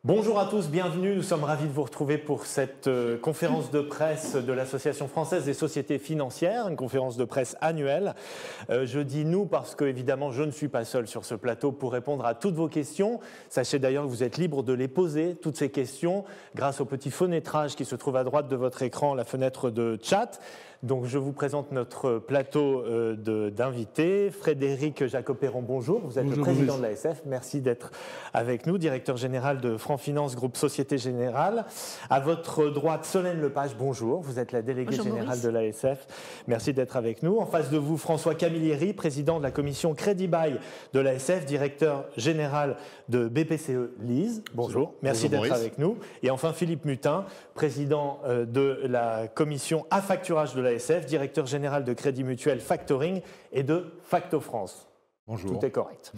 Bonjour à tous, bienvenue. Nous sommes ravis de vous retrouver pour cette conférence de presse de l'Association française des sociétés financières, une conférence de presse annuelle. Je dis nous parce que, évidemment, je ne suis pas seul sur ce plateau pour répondre à toutes vos questions. Sachez d'ailleurs que vous êtes libre de les poser, toutes ces questions, grâce au petit fenêtrage qui se trouve à droite de votre écran, la fenêtre de chat. Donc, je vous présente notre plateau d'invités. Frédéric Jacoperon, bonjour. Vous êtes bonjour, le président de l'ASF. Merci d'être avec nous, directeur général de Franc Finance Groupe Société Générale. À votre droite, Solène Lepage, bonjour. Vous êtes la déléguée générale de l'ASF. Merci d'être avec nous. En face de vous, François Camilleri, président de la commission Crédit Bail de l'ASF, directeur général de BPCE Lise. Bonjour. Merci d'être avec nous. Et enfin, Philippe Mutin, président de la commission Affacturage de l'ASF, directeur général de Crédit Mutuel Factoring et de Facto France. Bonjour. Tout est correct.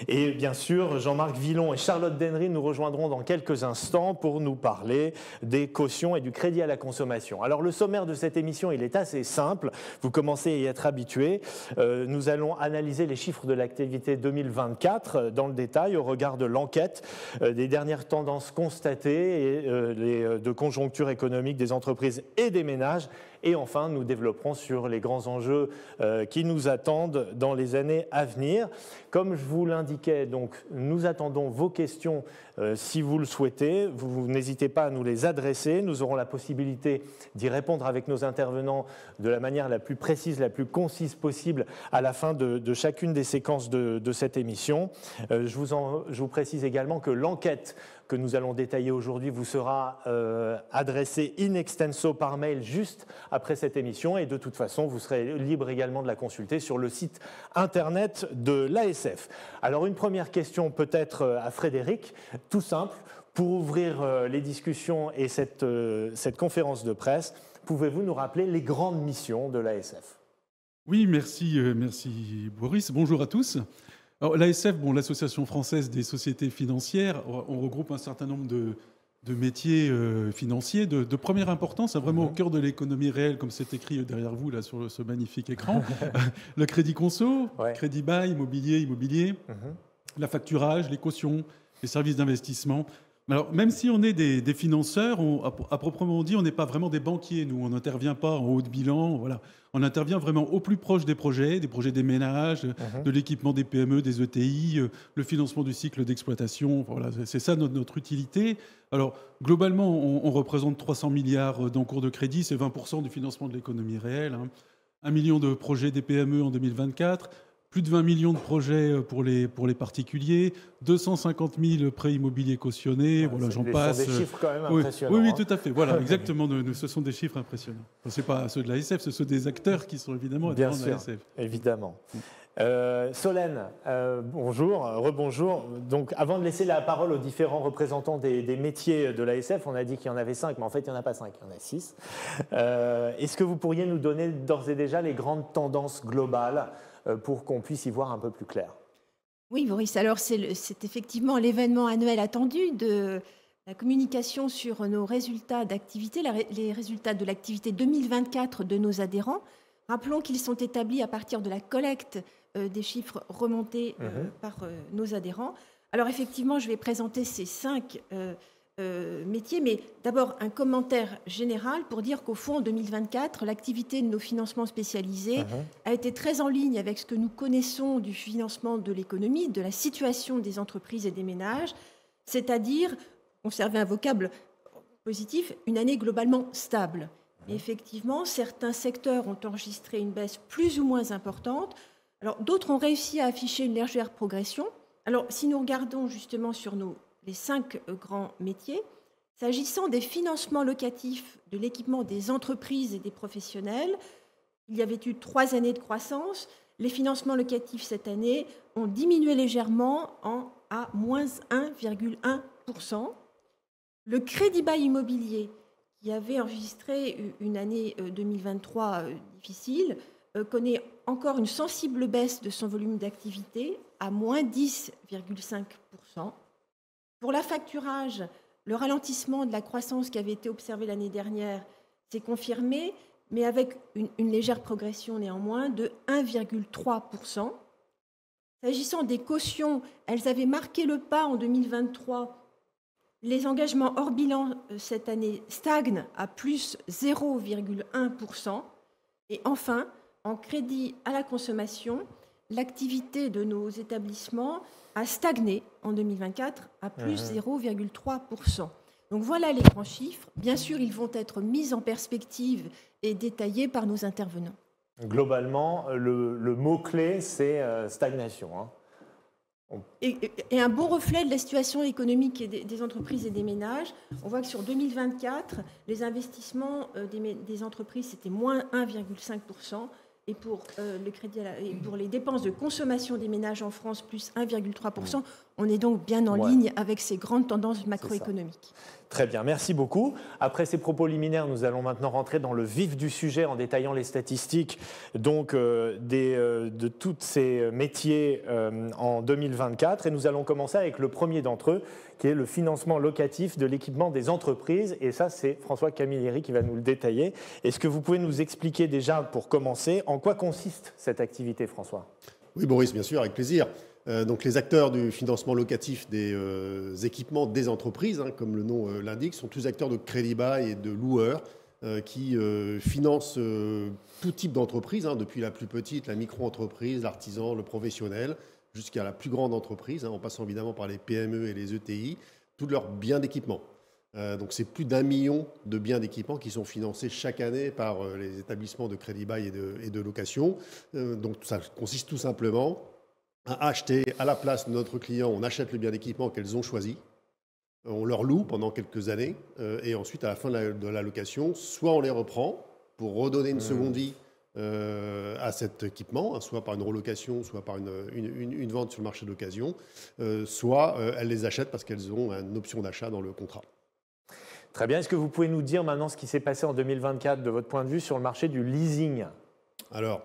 Et bien sûr, Jean-Marc Villon et Charlotte Dennery nous rejoindront dans quelques instants pour nous parler des cautions et du crédit à la consommation. Alors, le sommaire de cette émission, il est assez simple. Vous commencez à y être habitués. Nous allons analyser les chiffres de l'activité 2024 dans le détail au regard de l'enquête, des dernières tendances constatées et de conjoncture économique des entreprises et des ménages. Et enfin, nous développerons sur les grands enjeux qui nous attendent dans les années à venir. Comme je vous l'indiquais, donc, nous attendons vos questions si vous le souhaitez. Vous n'hésitez pas à nous les adresser. Nous aurons la possibilité d'y répondre avec nos intervenants de la manière la plus précise, la plus concise possible à la fin de chacune des séquences de cette émission. Je vous précise également que l'enquête que nous allons détailler aujourd'hui vous sera adressée in extenso par mail juste après cette émission et de toute façon vous serez libre également de la consulter sur le site internet de l'ASF. Alors une première question peut-être à Frédéric, tout simple, pour ouvrir les discussions et cette conférence de presse, pouvez-vous nous rappeler les grandes missions de l'ASF ? Oui, merci Boris, bonjour à tous. L'ASF, l'Association française des sociétés financières, on regroupe un certain nombre de métiers financiers de première importance, vraiment au cœur de l'économie réelle, comme c'est écrit derrière vous là, sur ce magnifique écran. Le crédit conso, crédit bail, immobilier, l'affacturage, les cautions, les services d'investissement. Alors, même si on est des financeurs, à proprement dit, on n'est pas vraiment des banquiers. Nous, on n'intervient pas en haut de bilan. Voilà. On intervient vraiment au plus proche des projets des ménages, de l'équipement des PME, des ETI, le financement du cycle d'exploitation. Voilà, c'est ça notre utilité. Alors, globalement, on représente 300 milliards d'encours de crédit. C'est 20% du financement de l'économie réelle. 1 million de projets des PME en 2024. Plus de 20 millions de projets pour les particuliers, 250 000 prêts immobiliers cautionnés, voilà, j'en passe. Ce sont des chiffres quand même impressionnants. Oui, tout à fait. Voilà, exactement. Ce sont des chiffres impressionnants. Ce n'est pas ceux de l'ASF, ce sont des acteurs qui sont évidemment adhérents de l'ASF. Évidemment. Solène, bonjour, rebonjour. Donc, avant de laisser la parole aux différents représentants des métiers de l'ASF, on a dit qu'il y en avait 5, mais en fait, il n'y en a pas 5, il y en a 6. Est-ce que vous pourriez nous donner d'ores et déjà les grandes tendances globales pour qu'on puisse y voir un peu plus clair? Oui, Boris, alors c'est effectivement l'événement annuel attendu de la communication sur nos résultats d'activité, les résultats de l'activité 2024 de nos adhérents. Rappelons qu'ils sont établis à partir de la collecte des chiffres remontés par nos adhérents. Alors effectivement, je vais présenter ces 5 métiers, mais d'abord un commentaire général pour dire qu'au fond, en 2024, l'activité de nos financements spécialisés a été très en ligne avec ce que nous connaissons du financement de l'économie, de la situation des entreprises et des ménages, c'est-à-dire, conserver un vocable positif, une année globalement stable. Et effectivement, certains secteurs ont enregistré une baisse plus ou moins importante. Alors, d'autres ont réussi à afficher une légère progression. Alors, si nous regardons justement sur les 5 grands métiers, s'agissant des financements locatifs de l'équipement des entreprises et des professionnels, il y avait eu 3 années de croissance. Les financements locatifs cette année ont diminué légèrement à moins 1,1%. Le crédit bail immobilier, qui avait enregistré une année 2023 difficile, connaît encore une sensible baisse de son volume d'activité à moins 10,5%. Pour l'affacturage, le ralentissement de la croissance qui avait été observé l'année dernière s'est confirmé, mais avec une légère progression néanmoins de 1,3%. S'agissant des cautions, elles avaient marqué le pas en 2023 Les engagements hors bilan cette année stagnent à plus 0,1%. Et enfin, en crédit à la consommation, l'activité de nos établissements a stagné en 2024 à plus 0,3%. Donc voilà les grands chiffres. Bien sûr, ils vont être mis en perspective et détaillés par nos intervenants. Globalement, le mot-clé, c'est stagnation. Et un bon reflet de la situation économique des entreprises et des ménages. On voit que sur 2024, les investissements des entreprises, c'était moins 1,5%. Et pour le crédit et pour les dépenses de consommation des ménages en France, plus 1,3%. On est donc bien en ligne avec ces grandes tendances macroéconomiques. Très bien, merci beaucoup. Après ces propos liminaires, nous allons maintenant rentrer dans le vif du sujet en détaillant les statistiques donc, de tous ces métiers en 2024. Et nous allons commencer avec le premier d'entre eux, qui est le financement locatif de l'équipement des entreprises. Et ça, c'est François Camilleri qui va nous le détailler. Est-ce que vous pouvez nous expliquer déjà, pour commencer, en quoi consiste cette activité, François ? Oui, Boris, bien sûr, avec plaisir. Donc, les acteurs du financement locatif des équipements des entreprises, comme le nom l'indique, sont tous acteurs de crédit bail et de loueurs qui financent tout type d'entreprise, depuis la plus petite, la micro-entreprise, l'artisan, le professionnel, jusqu'à la plus grande entreprise, en passant évidemment par les PME et les ETI, tous leurs biens d'équipement. Donc, c'est plus d'1 million de biens d'équipement qui sont financés chaque année par les établissements de crédit bail et de location. Donc, ça consiste tout simplement à acheter à la place de notre client, on achète le bien d'équipement qu'elles ont choisi, on leur loue pendant quelques années, et ensuite, à la fin de la location, soit on les reprend pour redonner une seconde vie à cet équipement, soit par une relocation, soit par une vente sur le marché d'occasion, soit elles les achètent parce qu'elles ont une option d'achat dans le contrat. Très bien. Est-ce que vous pouvez nous dire maintenant ce qui s'est passé en 2024 de votre point de vue sur le marché du leasing ? Alors,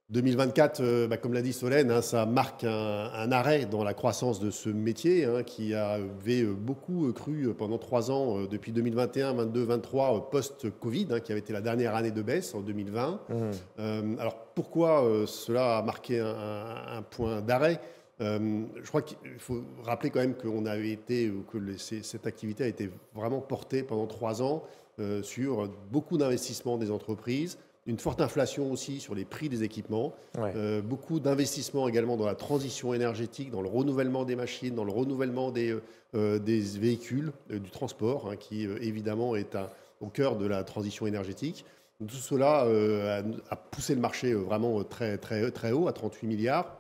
2024, comme l'a dit Solène, ça marque un arrêt dans la croissance de ce métier qui avait beaucoup cru pendant 3 ans, depuis 2021, 2022, 2023, post-Covid, qui avait été la dernière année de baisse en 2020. Alors pourquoi cela a marqué un point d'arrêt ? Je crois qu'il faut rappeler quand même cette activité a été vraiment portée pendant 3 ans sur beaucoup d'investissements des entreprises, une forte inflation aussi sur les prix des équipements, beaucoup d'investissements également dans la transition énergétique, dans le renouvellement des machines, dans le renouvellement des véhicules, du transport, qui évidemment est au cœur de la transition énergétique. Tout cela a poussé le marché vraiment très, très, très haut, à 38 milliards.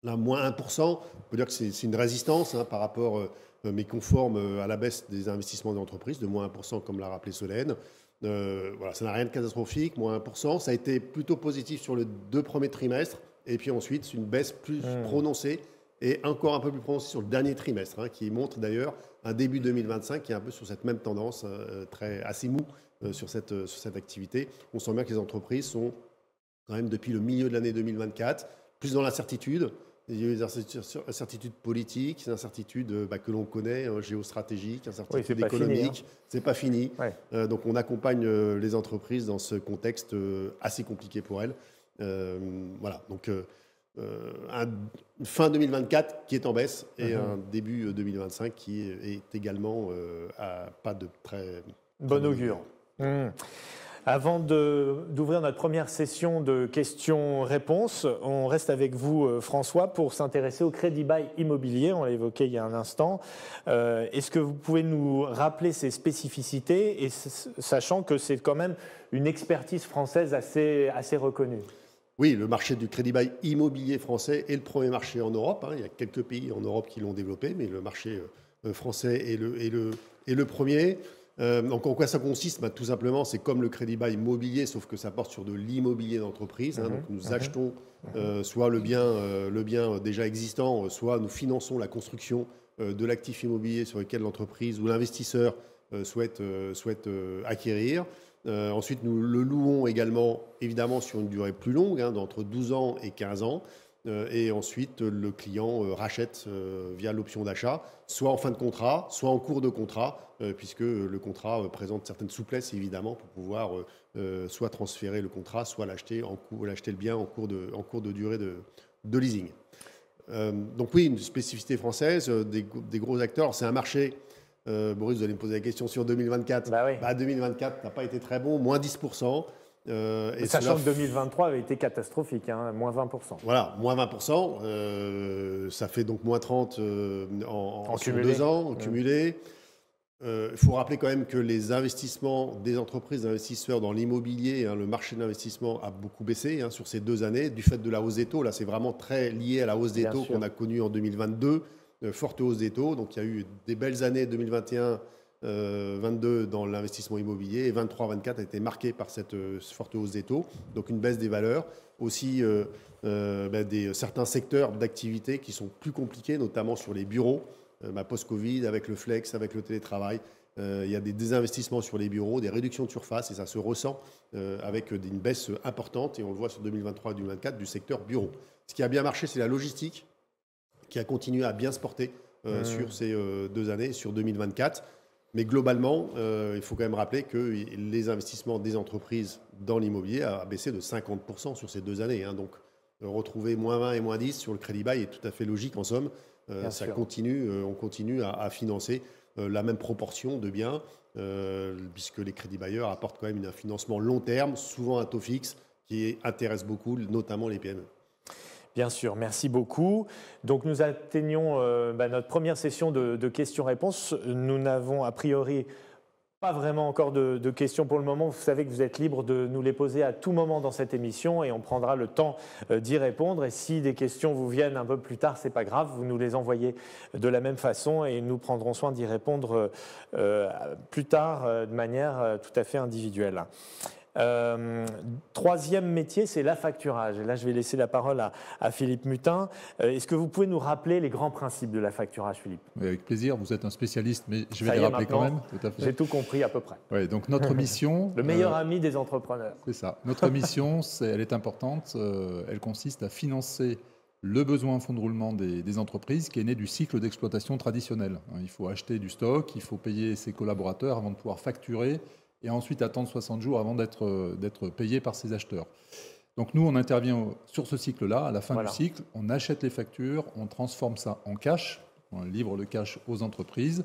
Là, moins 1%, on peut dire que c'est une résistance par rapport, mais conforme à la baisse des investissements des entreprises, de moins 1%, comme l'a rappelé Solène. Voilà, ça n'a rien de catastrophique, moins 1%. Ça a été plutôt positif sur les 2 premiers trimestres, et puis ensuite, une baisse plus prononcée, et encore un peu plus prononcée sur le dernier trimestre, qui montre d'ailleurs un début 2025 qui est un peu sur cette même tendance, assez mou sur cette activité. On sent bien que les entreprises sont quand même, depuis le milieu de l'année 2024, plus dans l'incertitude. Il y a eu des incertitudes politiques, des incertitudes que l'on connaît, géostratégiques, incertitudes économiques. C'est pas fini. Donc on accompagne les entreprises dans ce contexte assez compliqué pour elles. Voilà. Donc une fin 2024 qui est en baisse et un début 2025 qui est également à pas de très bon augure. Avant d'ouvrir notre première session de questions-réponses, on reste avec vous, François, pour s'intéresser au crédit bail immobilier. On l'a évoqué il y a un instant. Est-ce que vous pouvez nous rappeler ses spécificités, et sachant que c'est quand même une expertise française assez reconnue ? Oui, le marché du crédit bail immobilier français est le premier marché en Europe. Il y a quelques pays en Europe qui l'ont développé, mais le marché français est le premier. Donc, en quoi ça consiste ? Tout simplement, c'est comme le crédit bail immobilier, sauf que ça porte sur de l'immobilier d'entreprise. Donc, nous achetons soit le bien déjà existant, soit nous finançons la construction de l'actif immobilier sur lequel l'entreprise ou l'investisseur souhaite acquérir. Ensuite, nous le louons également, évidemment, sur une durée plus longue, d'entre 12 ans et 15 ans. Et ensuite, le client rachète via l'option d'achat, soit en fin de contrat, soit en cours de contrat, puisque le contrat présente certaines souplesses, évidemment, pour pouvoir soit transférer le contrat, soit l'acheter le bien en cours de durée de leasing. Donc oui, une spécificité française, des gros acteurs. C'est un marché Boris, vous allez me poser la question sur 2024. Bah oui. 2024 n'a pas été très bon, moins 10%. Sachant que 2023 avait été catastrophique, hein, moins 20%. Voilà, moins 20%. Ça fait donc moins 30 sur 2 ans, en cumulé. Il faut rappeler quand même que les investissements des entreprises, des investisseurs dans l'immobilier, le marché de l'investissement a beaucoup baissé sur ces 2 années, du fait de la hausse des taux. Là, c'est vraiment très lié à la hausse des taux qu'on a connue en 2022. Forte hausse des taux. Donc, il y a eu des belles années 2021, 22 dans l'investissement immobilier, et 23-24 a été marqué par cette forte hausse des taux. Donc, une baisse des valeurs. Aussi, certains secteurs d'activité qui sont plus compliqués, notamment sur les bureaux. Post-Covid, avec le flex, avec le télétravail, il y a des désinvestissements sur les bureaux, des réductions de surface, et ça se ressent avec une baisse importante, et on le voit sur 2023 et 2024, du secteur bureau. Ce qui a bien marché, c'est la logistique, qui a continué à bien se porter sur ces 2 années, sur 2024. Mais globalement, il faut quand même rappeler que les investissements des entreprises dans l'immobilier a baissé de 50% sur ces 2 années. Donc, retrouver moins 20 et moins 10 sur le crédit bail est tout à fait logique en somme. On continue à financer la même proportion de biens, puisque les crédits bailleurs apportent quand même un financement long terme, souvent à taux fixe, qui intéresse beaucoup, notamment les PME. Bien sûr, merci beaucoup. Donc nous atteignons notre première session de questions-réponses. Nous n'avons a priori pas vraiment encore de questions pour le moment. Vous savez que vous êtes libre de nous les poser à tout moment dans cette émission et on prendra le temps d'y répondre. Et si des questions vous viennent un peu plus tard, ce n'est pas grave, vous nous les envoyez de la même façon et nous prendrons soin d'y répondre plus tard de manière tout à fait individuelle. Troisième métier, c'est l'affacturage. Et là, je vais laisser la parole à Philippe Mutin. Est-ce que vous pouvez nous rappeler les grands principes de l'affacturage, Philippe ? Oui, avec plaisir, vous êtes un spécialiste, mais je vais les rappeler quand même. Tout à fait. J'ai tout compris à peu près. Oui, donc notre mission… Le meilleur ami des entrepreneurs. C'est ça. Notre mission, elle est importante. Elle consiste à financer le besoin en fonds de roulement des entreprises qui est né du cycle d'exploitation traditionnel. Il faut acheter du stock, il faut payer ses collaborateurs avant de pouvoir facturer et ensuite attendre 60 jours avant d'être payé par ses acheteurs. Donc nous, on intervient sur ce cycle-là. À la fin du cycle, on achète les factures, on transforme ça en cash, on livre le cash aux entreprises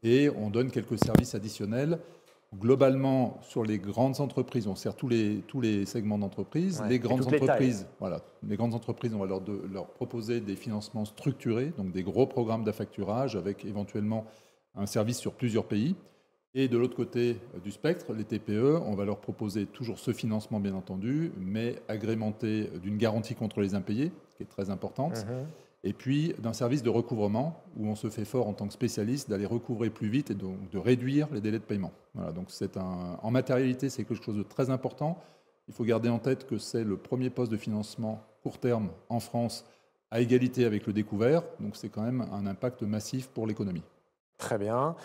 et on donne quelques services additionnels. Globalement, sur les grandes entreprises, on sert tous les segments d'entreprise. Les grandes entreprises, les grandes entreprises, on va leur proposer des financements structurés, donc des gros programmes d'affacturage avec éventuellement un service sur plusieurs pays. Et de l'autre côté du spectre, les TPE, on va leur proposer toujours ce financement, bien entendu, mais agrémenté d'une garantie contre les impayés, qui est très importante, et puis d'un service de recouvrement, où on se fait fort en tant que spécialiste d'aller recouvrer plus vite et donc de réduire les délais de paiement. Voilà, donc en matérialité, c'est quelque chose de très important. Il faut garder en tête que c'est le premier poste de financement court terme en France à égalité avec le découvert, donc c'est quand même un impact massif pour l'économie. Très bien.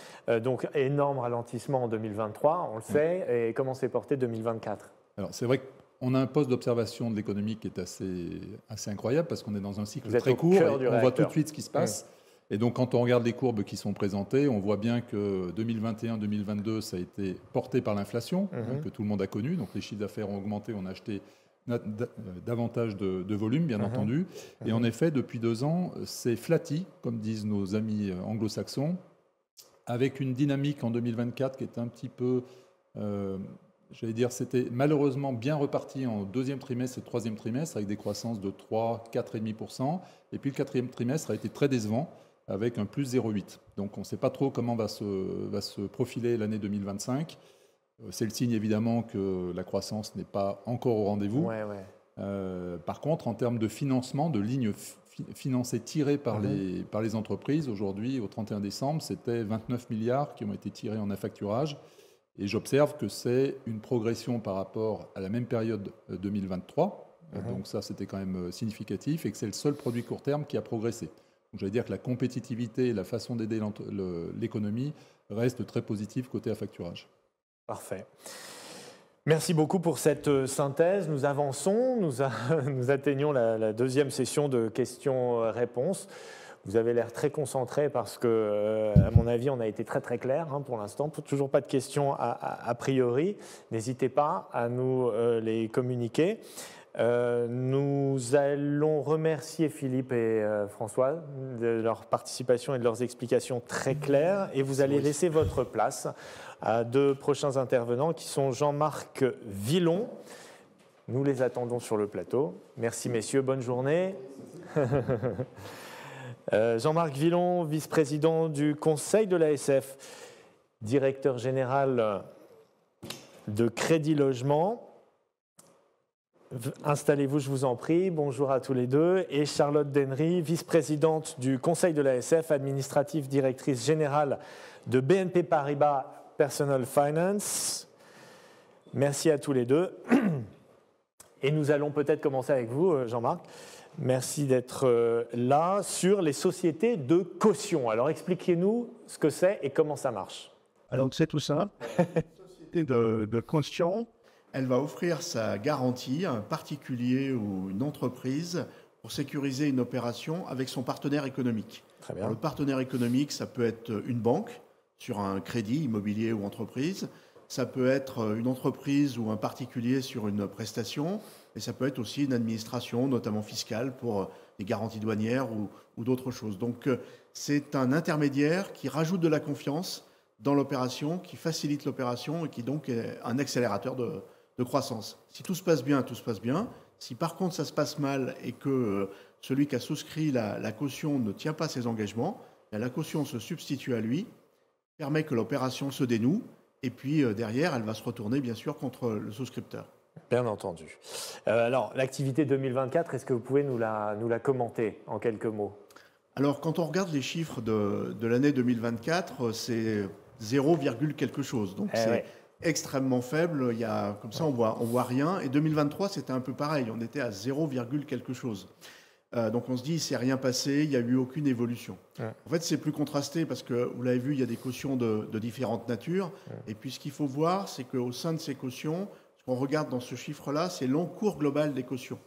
Donc, énorme ralentissement en 2023, on le sait. Et comment s'est porté 2024 ? Alors, c'est vrai qu'on a un poste d'observation de l'économie qui est assez incroyable parce qu'on est dans un cycle très court et on voit tout de suite ce qui se passe. Et donc, quand on regarde les courbes qui sont présentées, on voit bien que 2021-2022, ça a été porté par l'inflation, que tout le monde a connue. Donc, les chiffres d'affaires ont augmenté, on a acheté davantage de volume, bien entendu. Et en effet, depuis 2 ans, c'est flatty, comme disent nos amis anglo-saxons, avec une dynamique en 2024 qui est un petit peu, j'allais dire, c'était malheureusement bien reparti en 2e trimestre et 3e trimestre, avec des croissances de 3, 4,5%. Et puis le 4e trimestre a été très décevant, avec un plus 0,8. Donc on ne sait pas trop comment va se profiler l'année 2025. C'est le signe évidemment que la croissance n'est pas encore au rendez-vous. Par contre, en termes de financement, de lignes financées tirées par les entreprises, aujourd'hui, au 31 décembre, c'était 29 milliards qui ont été tirés en affacturage. Et j'observe que c'est une progression par rapport à la même période 2023. Donc ça, c'était quand même significatif et que c'est le seul produit court terme qui a progressé. Donc, j'allais dire que la compétitivité et la façon d'aider l'économie restent très positives côté affacturage. Parfait. Merci beaucoup pour cette synthèse. Nous avançons, nous atteignons la 2e session de questions-réponses. Vous avez l'air très concentré parce que, à mon avis, on a été très très clair pour l'instant. Toujours pas de questions a priori. N'hésitez pas à nous les communiquer. Nous allons remercier Philippe et François de leur participation et de leurs explications très claires. Et vous allez laisser votre place à deux prochains intervenants qui sont Jean-Marc Villon. Nous les attendons sur le plateau. Merci messieurs, bonne journée. Jean-Marc Villon, vice-président du Conseil de l'ASF, directeur général de Crédit Logement. Installez-vous, je vous en prie. Bonjour à tous les deux. Et Charlotte Dennery, vice-présidente du Conseil de l'ASF, administrative directrice générale de BNP Paribas Personal Finance. Merci à tous les deux. Et nous allons peut-être commencer avec vous, Jean-Marc. Merci d'être là sur les sociétés de caution. Alors expliquez-nous ce que c'est et comment ça marche. Alors c'est tout simple. Une société de caution, elle va offrir sa garantie à un particulier ou une entreprise pour sécuriser une opération avec son partenaire économique. Très bien. Alors, le partenaire économique, ça peut être une banque sur un crédit immobilier ou entreprise. Ça peut être une entreprise ou un particulier sur une prestation. Et ça peut être aussi une administration, notamment fiscale, pour des garanties douanières ou d'autres choses. Donc, c'est un intermédiaire qui rajoute de la confiance dans l'opération, qui facilite l'opération et qui donc est un accélérateur de croissance. Si tout se passe bien, tout se passe bien. Si par contre ça se passe mal et que celui qui a souscrit la caution ne tient pas ses engagements, la caution se substitue à lui, permet que l'opération se dénoue et puis derrière, elle va se retourner bien sûr contre le souscripteur. Bien entendu. Alors, l'activité 2024, est-ce que vous pouvez nous la commenter en quelques mots ? Alors, quand on regarde les chiffres de l'année 2024, c'est 0, quelque chose. Donc, c'est extrêmement faible. Il y a, comme ça, on voit rien. Et 2023, c'était un peu pareil. On était à 0, quelque chose. Donc, on se dit, il ne s'est rien passé, il n'y a eu aucune évolution. En fait, c'est plus contrasté parce que, vous l'avez vu, il y a des cautions de différentes natures. Et puis, ce qu'il faut voir, c'est qu'au sein de ces cautions, ce qu'on regarde dans ce chiffre-là, c'est l'encours global des cautions.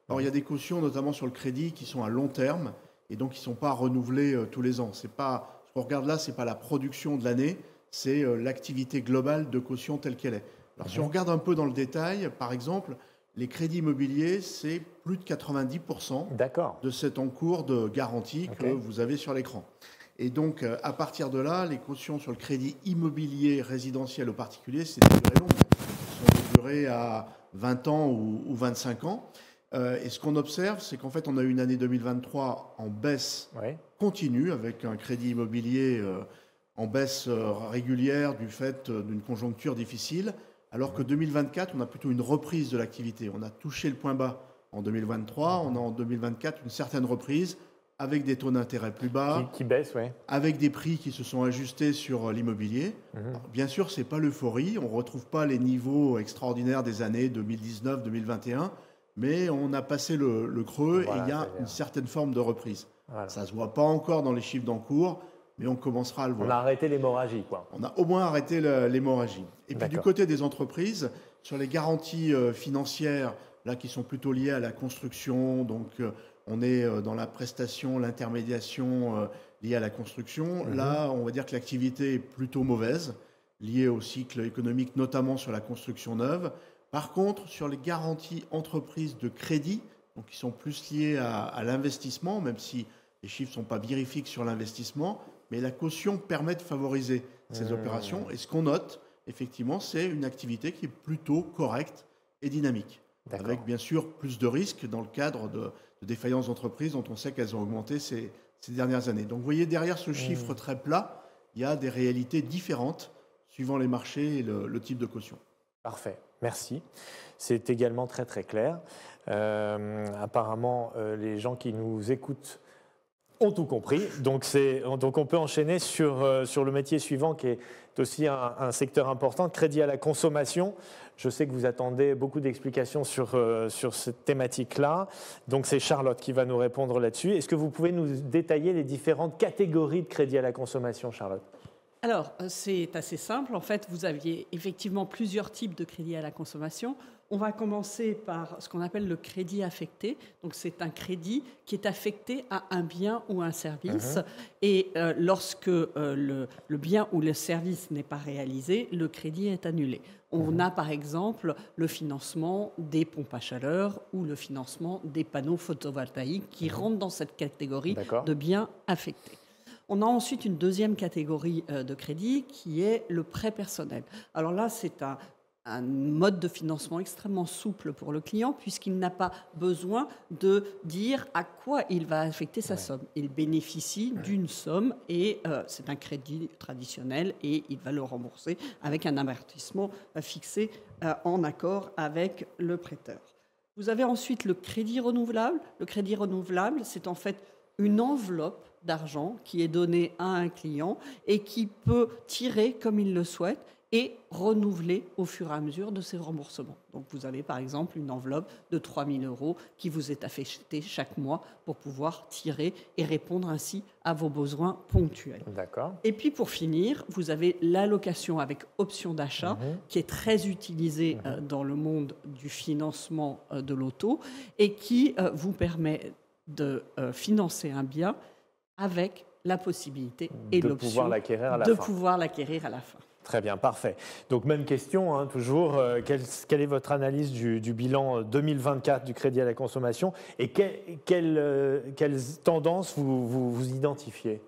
Alors, il y a des cautions, notamment sur le crédit, qui sont à long terme et donc qui ne sont pas renouvelées tous les ans. Ce qu'on regarde là, ce n'est pas la production de l'année, c'est l'activité globale de caution telle qu'elle est. Alors, si on regarde un peu dans le détail, par exemple, les crédits immobiliers, c'est plus de 90% de cet encours de garantie que vous avez sur l'écran. Et donc, à partir de là, les cautions sur le crédit immobilier résidentiel au particulier, c'est des durées longues. Ce sont des durées à 20 ans ou 25 ans. Et ce qu'on observe, c'est qu'en fait, on a eu une année 2023 en baisse continue, avec un crédit immobilier en baisse régulière du fait d'une conjoncture difficile, alors que 2024, on a plutôt une reprise de l'activité. On a touché le point bas en 2023, on a en 2024 une certaine reprise, avec des taux d'intérêt plus bas, qui baissent, avec des prix qui se sont ajustés sur l'immobilier. Bien sûr, ce n'est pas l'euphorie, on ne retrouve pas les niveaux extraordinaires des années 2019-2021, mais on a passé le creux et il y a une certaine forme de reprise. Ça ne se voit pas encore dans les chiffres d'encours, mais on commencera à le voir. On a arrêté l'hémorragie, quoi. On a au moins arrêté l'hémorragie. Et puis du côté des entreprises, sur les garanties financières, là qui sont plutôt liées à la construction, donc on est dans la prestation, l'intermédiation liée à la construction. Là, on va dire que l'activité est plutôt mauvaise, liée au cycle économique, notamment sur la construction neuve. Par contre, sur les garanties entreprises de crédit, donc qui sont plus liées à l'investissement, même si les chiffres ne sont pas vérifiques sur l'investissement, mais la caution permet de favoriser ces opérations. Et ce qu'on note, effectivement, c'est une activité qui est plutôt correcte et dynamique, avec bien sûr plus de risques dans le cadre de défaillances d'entreprises dont on sait qu'elles ont augmenté ces dernières années. Donc vous voyez, derrière ce chiffre très plat, il y a des réalités différentes suivant les marchés et le type de caution. Parfait, merci. C'est également très très clair. Apparemment, les gens qui nous écoutent ont tout compris. Donc on peut enchaîner sur le métier suivant qui est aussi un secteur important, crédit à la consommation. Je sais que vous attendez beaucoup d'explications sur cette thématique-là. Donc c'est Charlotte qui va nous répondre là-dessus. Est-ce que vous pouvez nous détailler les différentes catégories de crédit à la consommation, Charlotte ? Alors, c'est assez simple. En fait, vous aviez effectivement plusieurs types de crédits à la consommation. On va commencer par ce qu'on appelle le crédit affecté. Donc, c'est un crédit qui est affecté à un bien ou un service. Et lorsque le bien ou le service n'est pas réalisé, le crédit est annulé. On a par exemple le financement des pompes à chaleur ou le financement des panneaux photovoltaïques qui rentrent dans cette catégorie de biens affectés. On a ensuite une deuxième catégorie de crédit qui est le prêt personnel. Alors là, c'est un mode de financement extrêmement souple pour le client puisqu'il n'a pas besoin de dire à quoi il va affecter sa somme. Il bénéficie d'une somme et c'est un crédit traditionnel et il va le rembourser avec un amortissement fixé en accord avec le prêteur. Vous avez ensuite le crédit renouvelable. Le crédit renouvelable, c'est en fait une enveloppe d'argent qui est donnée à un client et qui peut tirer comme il le souhaite et renouveler au fur et à mesure de ses remboursements. Donc vous avez par exemple une enveloppe de 3 000 € qui vous est affectée chaque mois pour pouvoir tirer et répondre ainsi à vos besoins ponctuels. D'accord. Et puis pour finir, vous avez l'allocation avec option d'achat qui est très utilisée dans le monde du financement de l'auto et qui vous permet de financer un bien avec la possibilité et l'option de pouvoir l'acquérir à la fin. Très bien, parfait. Donc même question, toujours, quelle est votre analyse du bilan 2024 du crédit à la consommation et quelles tendances vous identifiez?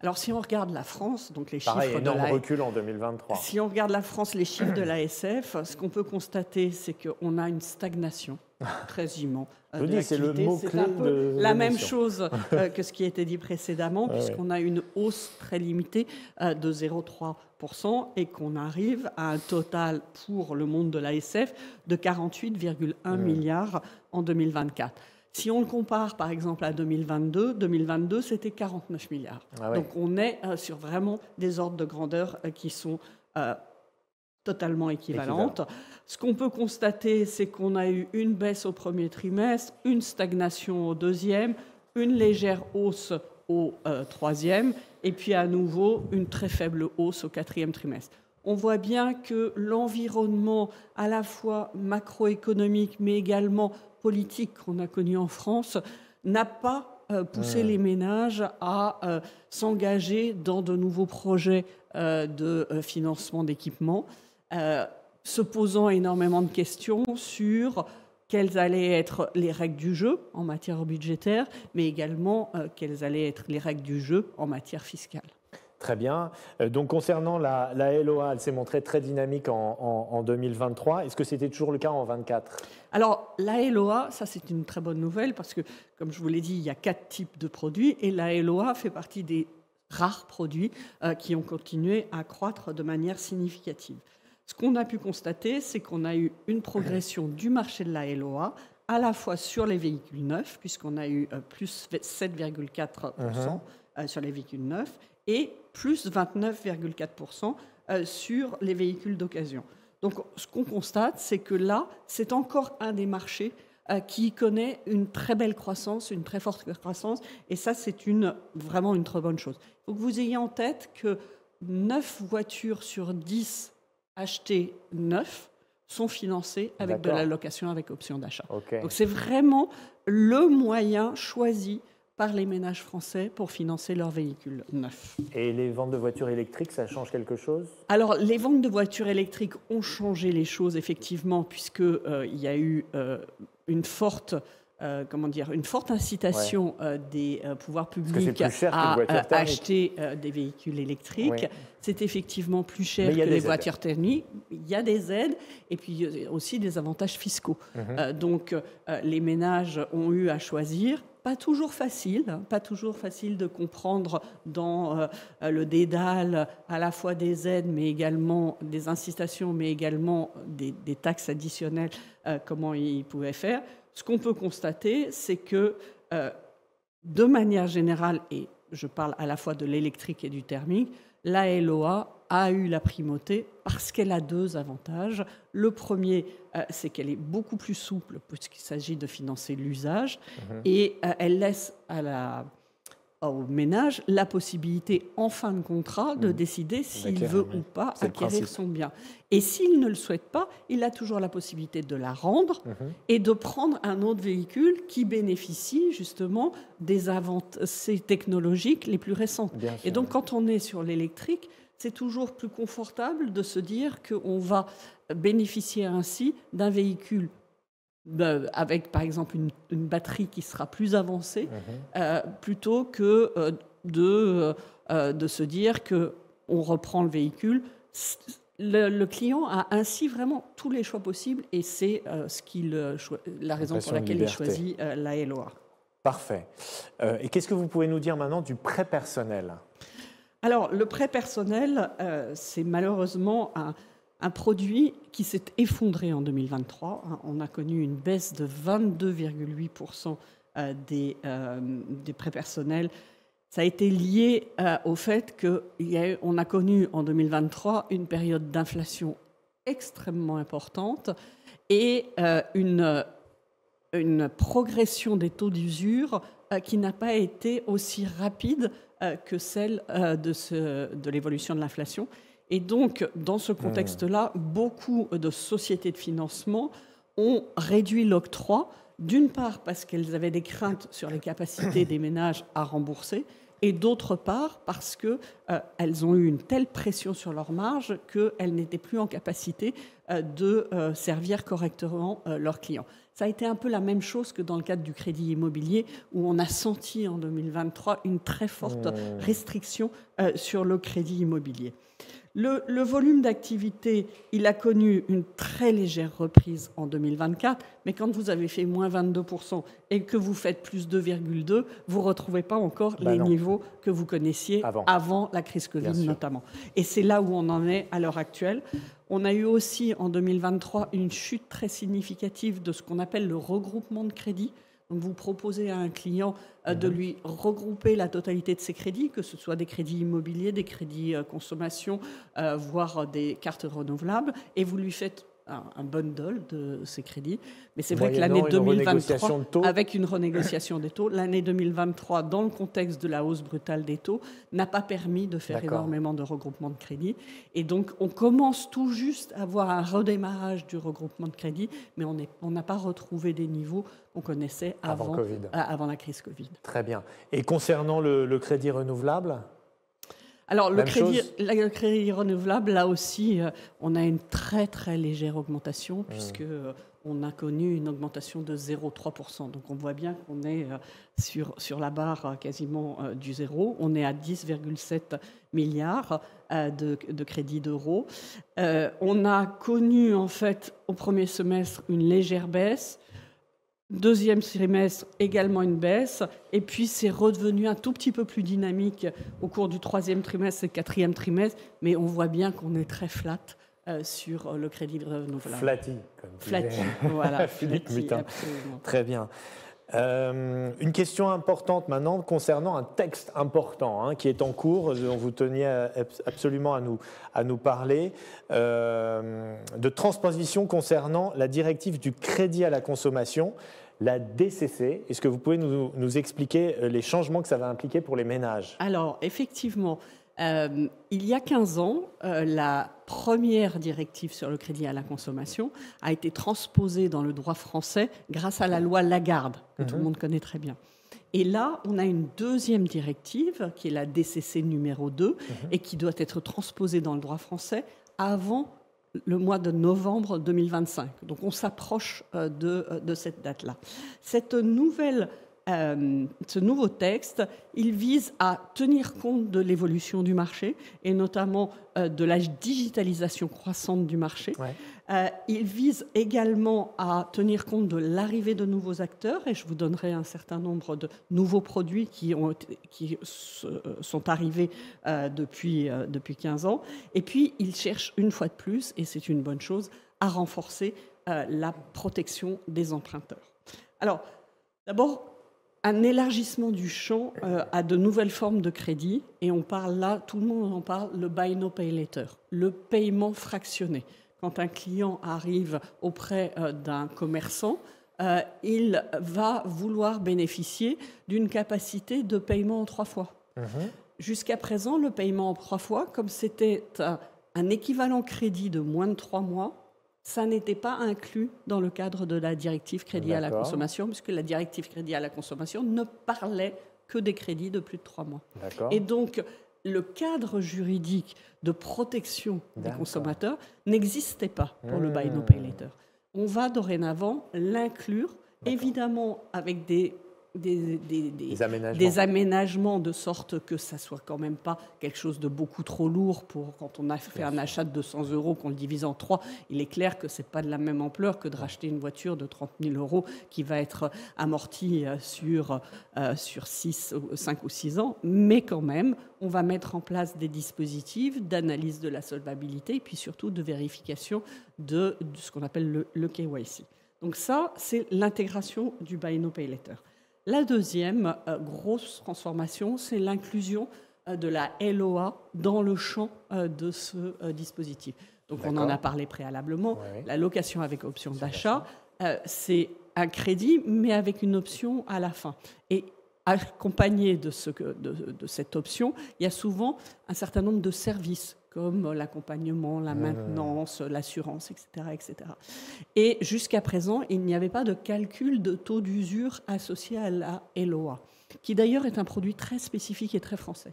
Alors si on regarde la France, donc les Pareil, chiffres énorme recul en 2023. Si on regarde la France, les chiffres de l'ASF, ce qu'on peut constater, c'est qu'on a une stagnation quasiment de l'activité. C'est le mot-clé C'est un peu de la même chose que ce qui a été dit précédemment, puisqu'on a une hausse très limitée de 0,3% et qu'on arrive à un total pour le monde de l'ASF de 48,1 milliards en 2024. Si on le compare par exemple à 2022, c'était 49 milliards. Donc on est sur vraiment des ordres de grandeur qui sont totalement équivalentes. Ce qu'on peut constater, c'est qu'on a eu une baisse au premier trimestre, une stagnation au deuxième, une légère hausse au troisième, et puis à nouveau une très faible hausse au quatrième trimestre. On voit bien que l'environnement à la fois macroéconomique, mais également politique qu'on a connu en France, n'a pas poussé les ménages à s'engager dans de nouveaux projets de financement d'équipements, se posant énormément de questions sur quelles allaient être les règles du jeu en matière budgétaire, mais également quelles allaient être les règles du jeu en matière fiscale. Très bien. Donc concernant la LOA, elle s'est montrée très dynamique en 2023. Est-ce que c'était toujours le cas en 2024 ? Alors la LOA, ça c'est une très bonne nouvelle parce que, comme je vous l'ai dit, il y a 4 types de produits et la LOA fait partie des rares produits qui ont continué à croître de manière significative. Ce qu'on a pu constater, c'est qu'on a eu une progression du marché de la LOA à la fois sur les véhicules neufs, puisqu'on a eu plus 7,4% sur les véhicules neufs, et plus 29,4% sur les véhicules d'occasion. Donc ce qu'on constate, c'est que là, c'est encore un des marchés qui connaît une très belle croissance, une très forte croissance, et ça, c'est vraiment une très bonne chose. Il faut que vous ayez en tête que 9 voitures sur 10 achetées neufs sont financées avec de la location avec option d'achat. Donc c'est vraiment le moyen choisi par les ménages français pour financer leurs véhicules neufs. Et les ventes de voitures électriques, ça change quelque chose ? Alors, les ventes de voitures électriques ont changé les choses, effectivement, puisqu'il y a eu une forte incitation des pouvoirs publics à acheter des véhicules électriques. Oui. C'est effectivement plus cher que les voitures thermiques. Il y a des aides et puis il y a aussi des avantages fiscaux. Donc, les ménages ont eu à choisir. Pas toujours facile de comprendre dans le dédale à la fois des aides, mais également des incitations, mais également des taxes additionnelles, comment ils pouvaient faire. Ce qu'on peut constater, c'est que de manière générale, et je parle à la fois de l'électrique et du thermique, la LOA a eu la primauté parce qu'elle a 2 avantages. Le premier, c'est qu'elle est beaucoup plus souple puisqu'il s'agit de financer l'usage et elle laisse à au ménage la possibilité en fin de contrat de décider s'il veut ou pas acquérir son bien. Et s'il ne le souhaite pas, il a toujours la possibilité de la rendre et de prendre un autre véhicule qui bénéficie justement des avancées technologiques les plus récentes. Et donc quand on est sur l'électrique, c'est toujours plus confortable de se dire qu'on va bénéficier ainsi d'un véhicule avec, par exemple, une batterie qui sera plus avancée, plutôt que de se dire qu'on reprend le véhicule. Le client a ainsi vraiment tous les choix possibles et c'est la raison pour laquelle il choisit la LOA. Parfait. Et qu'est-ce que vous pouvez nous dire maintenant du prêt personnel ? Alors, le prêt personnel, c'est malheureusement un produit qui s'est effondré en 2023. On a connu une baisse de 22,8% des prêts personnels. Ça a été lié au fait qu'on a connu en 2023 une période d'inflation extrêmement importante et une progression des taux d'usure qui n'a pas été aussi rapide que celle de l'évolution de l'inflation. Et donc, dans ce contexte-là, beaucoup de sociétés de financement ont réduit l'octroi, d'une part parce qu'elles avaient des craintes sur les capacités des ménages à rembourser, et d'autre part parce qu'elles ont eu une telle pression sur leurs marges qu'elles n'étaient plus en capacité de servir correctement leurs clients. Ça a été un peu la même chose que dans le cadre du crédit immobilier, où on a senti en 2023 une très forte restriction sur le crédit immobilier. Le volume d'activité, il a connu une très légère reprise en 2024, mais quand vous avez fait moins 22% et que vous faites plus 2,2%, vous ne retrouvez pas encore les niveaux que vous connaissiez avant la crise Covid notamment. Et c'est là où on en est à l'heure actuelle. On a eu aussi en 2023 une chute très significative de ce qu'on appelle le regroupement de crédits. Donc vous proposez à un client de lui regrouper la totalité de ses crédits, que ce soit des crédits immobiliers, des crédits consommation, voire des cartes renouvelables, et vous lui faites un bundle de ces crédits. Mais c'est vrai que l'année 2023, avec une renégociation des taux, l'année 2023, dans le contexte de la hausse brutale des taux, n'a pas permis de faire énormément de regroupement de crédits. Et donc, on commence tout juste à voir un redémarrage du regroupement de crédits, mais on n'a pas retrouvé des niveaux qu'on connaissait avant la crise Covid. Très bien. Et concernant le crédit renouvelable ? Alors, le crédit renouvelable, là aussi, on a une très, très légère augmentation, puisqu'on a connu une augmentation de 0,3%. Donc, on voit bien qu'on est sur la barre quasiment du zéro. On est à 10,7 milliards de crédits d'euros. On a connu, en fait, au premier semestre, une légère baisse. Deuxième trimestre, également une baisse. Et puis, c'est redevenu un tout petit peu plus dynamique au cours du troisième trimestre et quatrième trimestre. Mais on voit bien qu'on est très flat sur le crédit renouvelable. Flatty, comme Flatty, voilà. Philippe Mutin. Très bien. Une question importante maintenant concernant un texte important qui est en cours, dont vous teniez absolument à nous parler, de transposition concernant la directive du crédit à la consommation, la DCC. Est-ce que vous pouvez nous expliquer les changements que ça va impliquer pour les ménages ? Alors, effectivement, il y a 15 ans, la première directive sur le crédit à la consommation a été transposée dans le droit français grâce à la loi Lagarde, que tout le monde connaît très bien. Et là, on a une deuxième directive, qui est la DCC numéro 2, et qui doit être transposée dans le droit français avant le mois de novembre 2025. Donc on s'approche de cette date-là. Ce nouveau texte, il vise à tenir compte de l'évolution du marché et notamment de la digitalisation croissante du marché. Il vise également à tenir compte de l'arrivée de nouveaux acteurs et je vous donnerai un certain nombre de nouveaux produits qui sont arrivés depuis 15 ans. Et puis, il cherche une fois de plus, et c'est une bonne chose, à renforcer la protection des emprunteurs. Alors, d'abord, un élargissement du champ à de nouvelles formes de crédit. Et on parle là, tout le monde en parle, le buy now, pay later, le paiement fractionné. Quand un client arrive auprès d'un commerçant, il va vouloir bénéficier d'une capacité de paiement en 3 fois. Jusqu'à présent, le paiement en 3 fois, comme c'était un équivalent crédit de moins de 3 mois, ça n'était pas inclus dans le cadre de la directive crédit à la consommation, puisque la directive crédit à la consommation ne parlait que des crédits de plus de 3 mois. Et donc, le cadre juridique de protection des consommateurs n'existait pas pour le Buy Now Pay Later. On va dorénavant l'inclure, évidemment avec des aménagements de sorte que ça soit quand même pas quelque chose de beaucoup trop lourd pour quand on a fait un achat de 200 €, qu'on le divise en 3. Il est clair que c'est pas de la même ampleur que de racheter une voiture de 30 000 € qui va être amortie sur 5 ou 6 ans. Mais quand même, on va mettre en place des dispositifs d'analyse de la solvabilité et puis surtout de vérification de ce qu'on appelle le KYC. Donc ça, c'est l'intégration du Buy Now Pay Later. La deuxième grosse transformation, c'est l'inclusion de la LOA dans le champ de ce dispositif. Donc on en a parlé préalablement. La location avec option d'achat, c'est un crédit, mais avec une option à la fin. Et accompagné de cette option, il y a souvent un certain nombre de services comme l'accompagnement, la maintenance, l'assurance, etc., etc. Et jusqu'à présent, il n'y avait pas de calcul de taux d'usure associé à la LOA, qui d'ailleurs est un produit très spécifique et très français.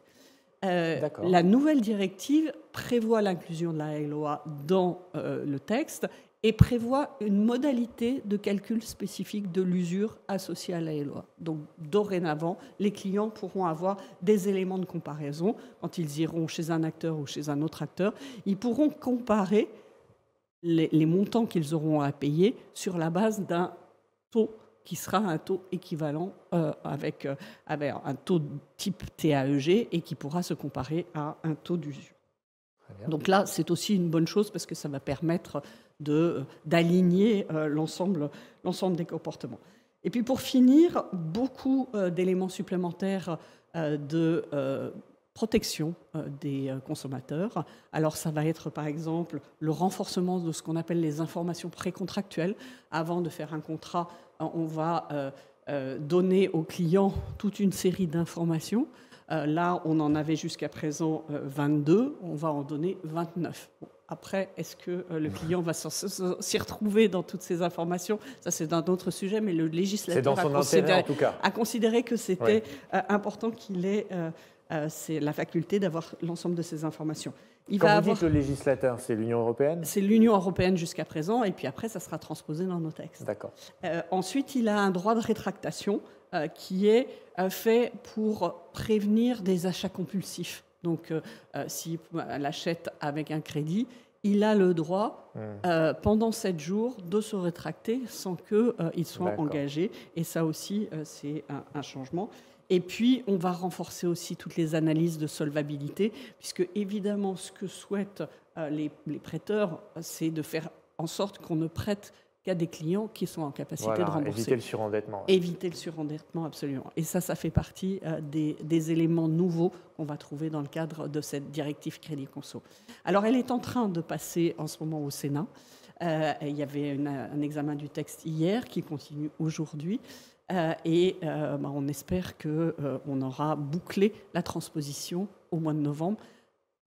La nouvelle directive prévoit l'inclusion de la LOA dans le texte et prévoit une modalité de calcul spécifique de l'usure associée à la LOA. Donc, dorénavant, les clients pourront avoir des éléments de comparaison. Quand ils iront chez un acteur ou chez un autre acteur, ils pourront comparer les montants qu'ils auront à payer sur la base d'un taux qui sera un taux équivalent avec un taux type TAEG et qui pourra se comparer à un taux d'usure. Donc là, c'est aussi une bonne chose parce que ça va permettre d'aligner l'ensemble des comportements. Et puis pour finir, beaucoup d'éléments supplémentaires de protection des consommateurs. Alors ça va être par exemple le renforcement de ce qu'on appelle les informations précontractuelles. Avant de faire un contrat, on va donner aux clients toute une série d'informations. Là, on en avait jusqu'à présent 22, on va en donner 29. Bon, après, est-ce que le client va s'y retrouver dans toutes ces informations? Ça, c'est un autre sujet, mais le législateur a considéré que c'était important qu'il ait la faculté d'avoir l'ensemble de ces informations. Quand vous dites le législateur, c'est l'Union européenne? C'est l'Union européenne jusqu'à présent, et puis après, ça sera transposé dans nos textes. D'accord. Ensuite, il a un droit de rétractation qui est fait pour prévenir des achats compulsifs. Donc, s'il achète avec un crédit, il a le droit, pendant 7 jours, de se rétracter sans qu'il soit engagé. Et ça aussi, c'est un changement. Et puis, on va renforcer aussi toutes les analyses de solvabilité, puisque évidemment, ce que souhaitent les prêteurs, c'est de faire en sorte qu'on ne prête qu'à des clients qui sont en capacité de rembourser. Éviter le surendettement. Éviter le surendettement, absolument. Et ça fait partie des éléments nouveaux qu'on va trouver dans le cadre de cette directive Crédit Conso. Alors, elle est en train de passer en ce moment au Sénat. Il y avait un examen du texte hier qui continue aujourd'hui. On espère qu'on aura bouclé la transposition au mois de novembre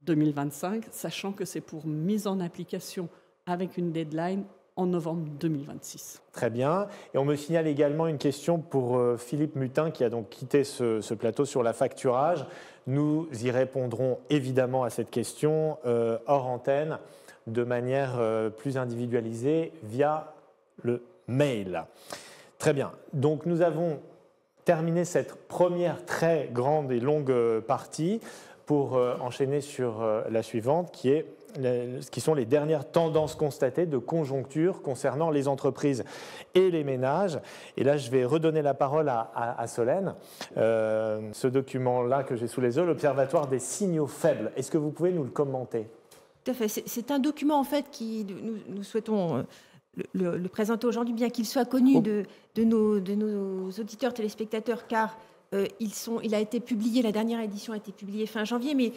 2025, sachant que c'est pour mise en application avec une deadline en novembre 2026. Très bien. Et on me signale également une question pour Philippe Mutin, qui a donc quitté ce plateau sur la facturage. Nous y répondrons évidemment à cette question hors antenne, de manière plus individualisée via le mail. Très bien. Donc nous avons terminé cette première très grande et longue partie pour enchaîner sur la suivante, qui sont les dernières tendances constatées de conjoncture concernant les entreprises et les ménages. Et là, je vais redonner la parole à Solène. Ce document-là que j'ai sous les yeux, l'Observatoire des signaux faibles. Est-ce que vous pouvez nous le commenter? Tout à fait. C'est un document, en fait, qui nous souhaitons le présenter aujourd'hui, bien qu'il soit connu de nos auditeurs, téléspectateurs, car il a été publié, la dernière édition a été publiée fin janvier, mais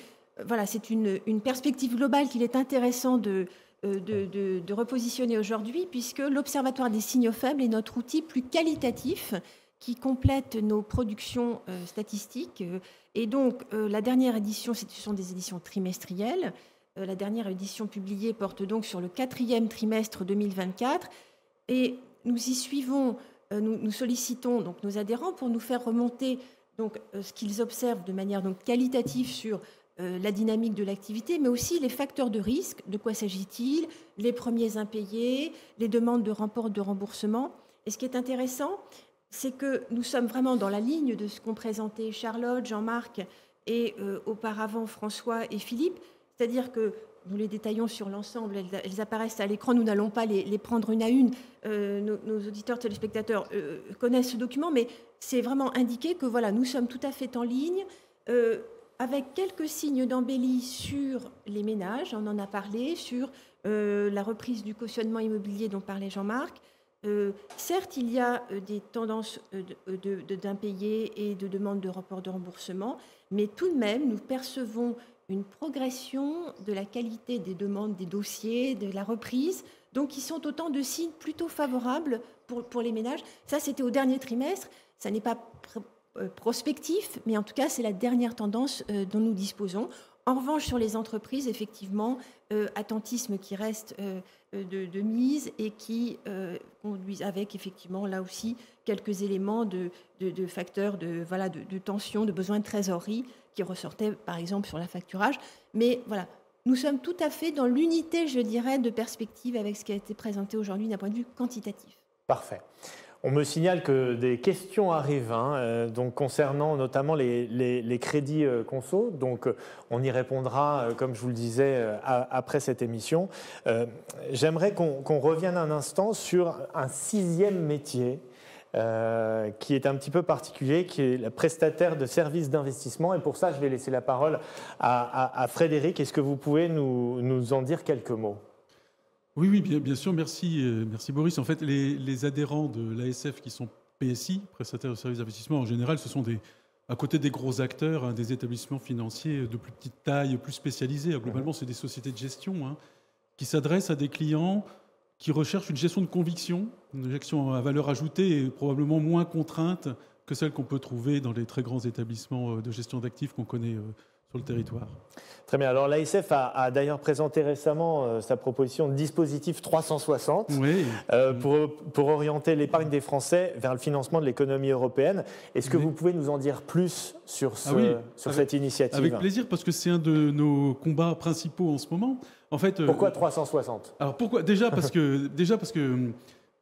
voilà, c'est une perspective globale qu'il est intéressant de de repositionner aujourd'hui, puisque l'Observatoire des signaux faibles est notre outil plus qualitatif qui complète nos productions statistiques. Et donc, la dernière édition, ce sont des éditions trimestrielles. La dernière édition publiée porte donc sur le 4e trimestre 2024. Et nous y suivons, nous sollicitons donc nos adhérents pour nous faire remonter donc, ce qu'ils observent de manière donc, qualitative sur la dynamique de l'activité, mais aussi les facteurs de risque. De quoi s'agit-il? Les premiers impayés, les demandes de rapport de remboursement. Et ce qui est intéressant, c'est que nous sommes vraiment dans la ligne de ce qu'ont présenté Charlotte, Jean-Marc et auparavant François et Philippe. C'est-à-dire que nous les détaillons sur l'ensemble, elles apparaissent à l'écran, nous n'allons pas les prendre une à une. Nos auditeurs, téléspectateurs connaissent ce document, mais c'est vraiment indiqué que voilà, nous sommes tout à fait en ligne, avec quelques signes d'embellie sur les ménages, on en a parlé, sur la reprise du cautionnement immobilier dont parlait Jean-Marc. Certes, il y a des tendances d'impayés et de demandes de report de remboursement, mais tout de même, nous percevons une progression de la qualité des demandes, des dossiers, de la reprise, donc qui sont autant de signes plutôt favorables pour les ménages. Ça, c'était au dernier trimestre, ça n'est pas prospectif, mais en tout cas, c'est la dernière tendance dont nous disposons. En revanche, sur les entreprises, effectivement, attentisme qui reste de mise et qui conduit avec, effectivement, là aussi, quelques éléments de facteurs de tension, de besoin de trésorerie qui ressortaient, par exemple, sur l'affacturage. Mais voilà, nous sommes tout à fait dans l'unité, je dirais, de perspective avec ce qui a été présenté aujourd'hui d'un point de vue quantitatif. Parfait. On me signale que des questions arrivent, donc concernant notamment les crédits conso. Donc, on y répondra, comme je vous le disais, après cette émission. J'aimerais qu'on revienne un instant sur un 6e métier qui est un petit peu particulier, qui est le prestataire de services d'investissement. Et pour ça, je vais laisser la parole à Frédéric. Est-ce que vous pouvez nous en dire quelques mots ? Oui, bien sûr, merci Boris. En fait, les adhérents de l'ASF qui sont PSI, prestataires de services d'investissement, en général, ce sont à côté des gros acteurs, des établissements financiers de plus petite taille, plus spécialisés. Globalement, c'est des sociétés de gestion qui s'adressent à des clients qui recherchent une gestion de conviction, une gestion à valeur ajoutée et probablement moins contrainte que celle qu'on peut trouver dans les très grands établissements de gestion d'actifs qu'on connaît sur le territoire. Très bien. Alors l'ASF a d'ailleurs présenté récemment sa proposition de dispositif 360 pour orienter l'épargne des Français vers le financement de l'économie européenne. Est-ce que vous pouvez nous en dire plus sur cette initiative ? Avec plaisir, parce que c'est un de nos combats principaux en ce moment. En fait, pourquoi 360 ? Alors pourquoi ? Déjà parce que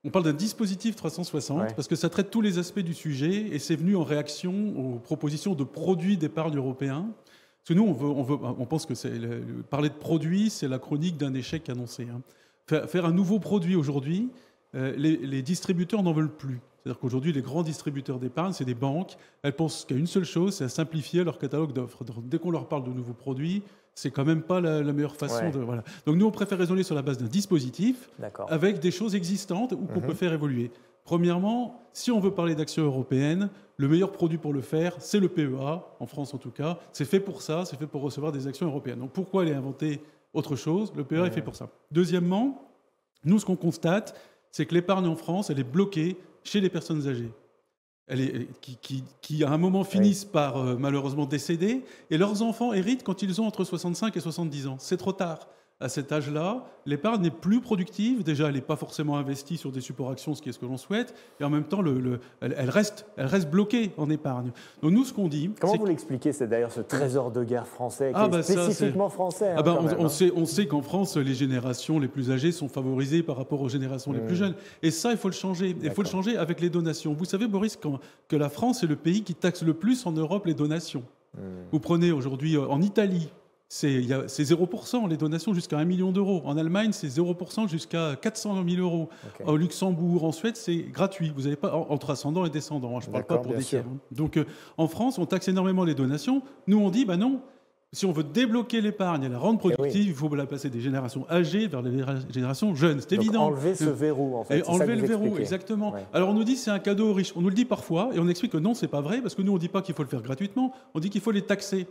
on parle d'un dispositif 360 parce que ça traite tous les aspects du sujet et c'est venu en réaction aux propositions de produits d'épargne européens. Parce que nous, on pense que parler de produit, c'est la chronique d'un échec annoncé. Faire un nouveau produit aujourd'hui, les distributeurs n'en veulent plus. C'est-à-dire qu'aujourd'hui, les grands distributeurs d'épargne, c'est des banques. Elles pensent qu'à une seule chose, c'est à simplifier leur catalogue d'offres. Dès qu'on leur parle de nouveaux produits, c'est quand même pas la meilleure façon de... Voilà. Donc nous, on préfère raisonner sur la base d'un dispositif avec des choses existantes ou qu'on peut faire évoluer. Premièrement, si on veut parler d'actions européennes, le meilleur produit pour le faire, c'est le PEA, en France en tout cas. C'est fait pour ça, c'est fait pour recevoir des actions européennes. Donc pourquoi aller inventer autre chose ? Le PEA est fait pour ça. Deuxièmement, nous, ce qu'on constate, c'est que l'épargne en France, elle est bloquée chez les personnes âgées. Qui à un moment finissent par malheureusement décéder, et leurs enfants héritent quand ils ont entre 65 et 70 ans. C'est trop tard. À cet âge-là, l'épargne n'est plus productive. Déjà, elle n'est pas forcément investie sur des supports actions, ce qui est ce que l'on souhaite. Et en même temps, elle reste bloquée en épargne. Donc nous, ce qu'on dit... Comment vous l'expliquez, c'est d'ailleurs ce trésor de guerre français, qui est spécifiquement français on sait qu'en France, les générations les plus âgées sont favorisées par rapport aux générations les plus jeunes. Et ça, il faut le changer. Il faut le changer avec les donations. Vous savez, Boris, que la France est le pays qui taxe le plus en Europe les donations. Vous prenez aujourd'hui en Italie, c'est 0% les donations jusqu'à 1 million d'euros. En Allemagne, c'est 0% jusqu'à 400 000 euros. Au Luxembourg, en Suède, c'est gratuit. Vous n'avez pas entre ascendants et descendants. Je ne parle pas pour des tiers. Donc, en France, on taxe énormément les donations. Nous, on dit, non, si on veut débloquer l'épargne et la rendre productive, il faut la passer des générations âgées vers les générations jeunes. C'est évident. Enlever ce verrou, en fait. Enlever le verrou, exactement. Alors, on nous dit que c'est un cadeau aux riches. On nous le dit parfois et on explique que non, ce n'est pas vrai parce que nous, on ne dit pas qu'il faut le faire gratuitement. On dit qu'il faut les taxer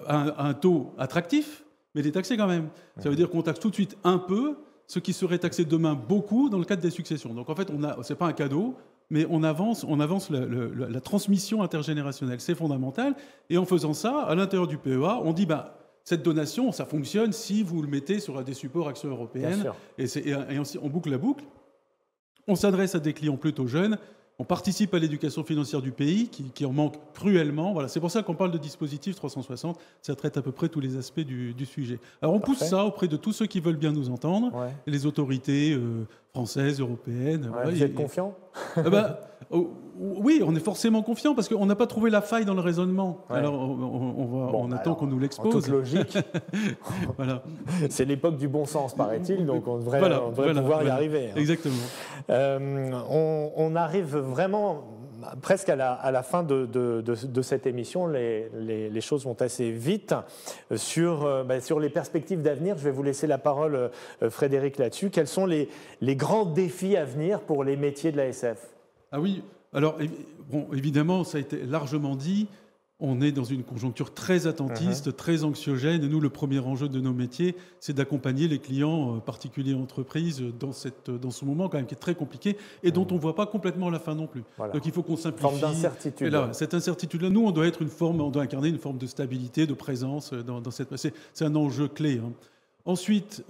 à un taux attractif, mais les taxer quand même. Ça veut dire qu'on taxe tout de suite un peu, ce qui serait taxé demain beaucoup dans le cadre des successions. Donc en fait, c'est pas un cadeau, mais on avance la transmission intergénérationnelle. C'est fondamental. Et en faisant ça, à l'intérieur du PEA, on dit cette donation, ça fonctionne si vous le mettez sur des supports actions européennes. Et on boucle la boucle. On s'adresse à des clients plutôt jeunes. On participe à l'éducation financière du pays, qui en manque cruellement. Voilà, c'est pour ça qu'on parle de dispositif 360. Ça traite à peu près tous les aspects du sujet. Alors on pousse ça auprès de tous ceux qui veulent bien nous entendre, les autorités françaises, européennes. Voilà, vous êtes confiant? Oui, on est forcément confiant parce qu'on n'a pas trouvé la faille dans le raisonnement. Alors on attend qu'on nous l'expose. En toute logique. Voilà. C'est l'époque du bon sens, paraît-il, donc on devrait pouvoir y arriver. Exactement. On arrive vraiment presque à la fin de cette émission. Les choses vont assez vite. Sur les perspectives d'avenir, je vais vous laisser la parole, Frédéric, là-dessus. Quels sont les grands défis à venir pour les métiers de l'ASF? Ah oui, alors évidemment, ça a été largement dit. On est dans une conjoncture très attentiste, très anxiogène. Et nous, le premier enjeu de nos métiers, c'est d'accompagner les clients, particuliers entreprises, dans ce moment quand même qui est très compliqué et dont on ne voit pas complètement la fin non plus. Voilà. Donc il faut qu'on simplifie. Forme d'incertitude. Et là, cette incertitude-là, nous, on doit incarner une forme de stabilité, de présence dans cette. C'est un enjeu clé. Ensuite,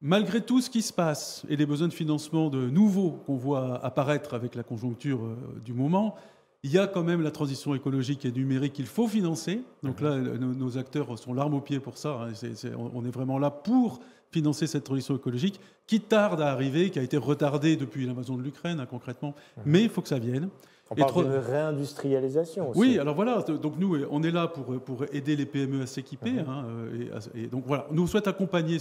malgré tout ce qui se passe et les besoins de financement nouveaux qu'on voit apparaître avec la conjoncture du moment, il y a quand même la transition écologique et numérique qu'il faut financer. Donc là, nos acteurs sont l'arme au pied pour ça. On est vraiment là pour financer cette transition écologique qui tarde à arriver, qui a été retardée depuis l'invasion de l'Ukraine, concrètement. Mais il faut que ça vienne. On parle de réindustrialisation aussi. Oui, alors voilà. Donc nous, on est là pour aider les PME à s'équiper. Et donc voilà, on nous souhaite accompagner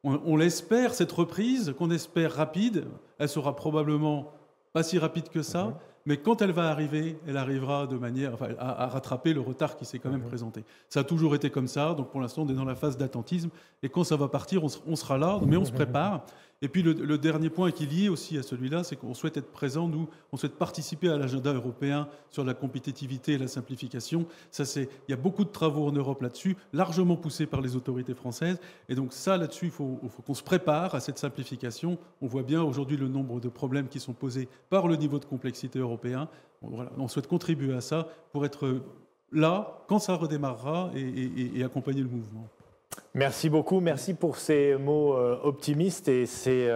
on l'espère, cette reprise, qu'on espère rapide. Elle sera probablement pas si rapide que ça. Mais quand elle va arriver, elle arrivera de manière à rattraper le retard qui s'est quand même présenté. Ça a toujours été comme ça, donc pour l'instant on est dans la phase d'attentisme, et quand ça va partir, on sera là, mais on se prépare. Et puis le dernier point qui est lié aussi à celui-là, c'est qu'on souhaite être présent, nous, on souhaite participer à l'agenda européen sur la compétitivité et la simplification. Il y a beaucoup de travaux en Europe là-dessus, largement poussés par les autorités françaises, et donc ça, là-dessus, il faut qu'on se prépare à cette simplification. On voit bien aujourd'hui le nombre de problèmes qui sont posés par le niveau de complexité européen. Voilà, on souhaite contribuer à ça pour être là quand ça redémarrera et accompagner le mouvement. Merci beaucoup, merci pour ces mots optimistes et ces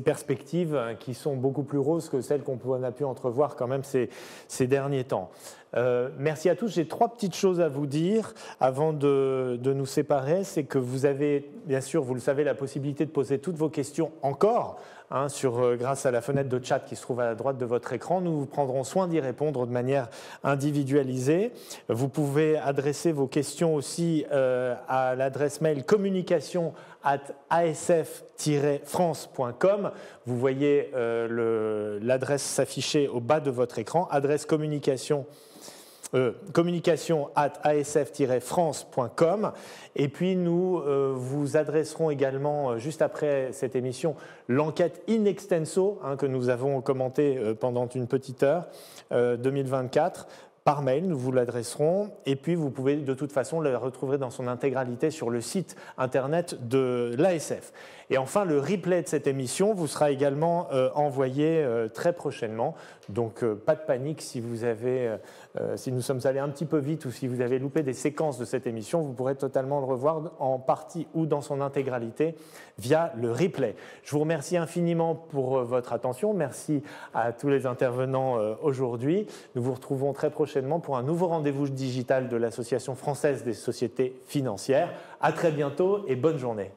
perspectives qui sont beaucoup plus roses que celles qu'on a pu entrevoir quand même ces derniers temps. Merci à tous. J'ai 3 petites choses à vous dire avant de nous séparer. C'est que vous avez, bien sûr, vous le savez, la possibilité de poser toutes vos questions encore grâce à la fenêtre de chat qui se trouve à la droite de votre écran. Nous vous prendrons soin d'y répondre de manière individualisée. Vous pouvez adresser vos questions aussi à l'adresse mail communication@asf-france.com. Vous voyez l'adresse s'afficher au bas de votre écran. Adresse communication@asf-france.com. Et puis nous vous adresserons également, juste après cette émission, l'enquête in extenso que nous avons commentée pendant une petite heure 2024. Par mail, nous vous l'adresserons et puis vous pouvez de toute façon la retrouver dans son intégralité sur le site internet de l'ASF. Et enfin, le replay de cette émission vous sera également envoyé très prochainement. Donc pas de panique si nous sommes allés un petit peu vite ou si vous avez loupé des séquences de cette émission, vous pourrez totalement le revoir en partie ou dans son intégralité via le replay. Je vous remercie infiniment pour votre attention. Merci à tous les intervenants aujourd'hui. Nous vous retrouvons très prochainement pour un nouveau rendez-vous digital de l'Association française des sociétés financières. À très bientôt et bonne journée.